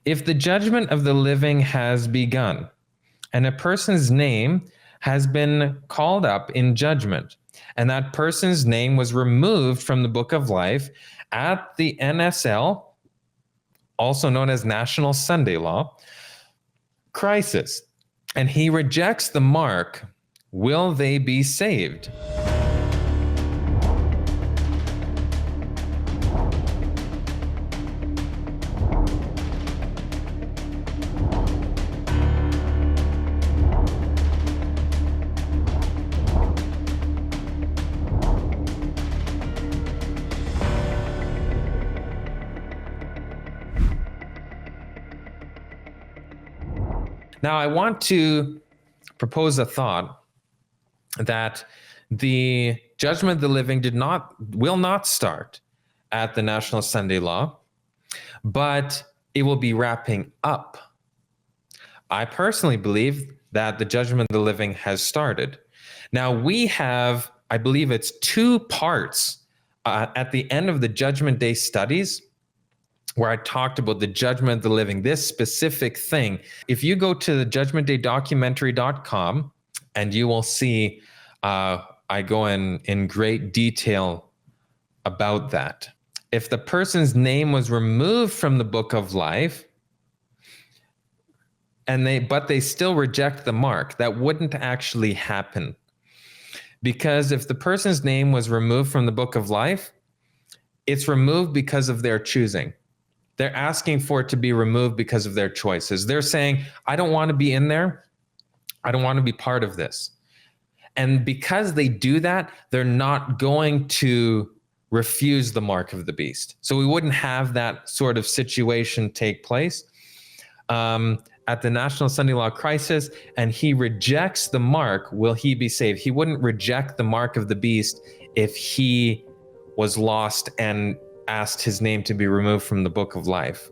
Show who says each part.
Speaker 1: If the judgment of the living has begun, and a person's name has been called up in judgment, and that person's name was removed from the book of life at the NSL, also known as National Sunday Law, crisis, and he rejects the mark, will they be saved? Now, I want to propose a thought that the judgment of the living will not start at the National Sunday Law, but it will be wrapping up. I personally believe that the judgment of the living has started. Now, we have, I believe it's 2 parts at the end of the Judgment Day studies, where I talked about the judgment of the living, this specific thing. If you go to the judgmentdaydocumentary.com, and you will see I go in great detail about that. If the person's name was removed from the book of life, but they still reject the mark, that wouldn't actually happen. Because if the person's name was removed from the book of life, it's removed because of their choosing. They're asking for it to be removed because of their choices. They're saying, I don't want to be in there. I don't want to be part of this. And because they do that, they're not going to refuse the mark of the beast. So we wouldn't have that sort of situation take place at the National Sunday Law crisis, and he rejects the mark, will he be saved? He wouldn't reject the mark of the beast if he was lost and asked his name to be removed from the book of life.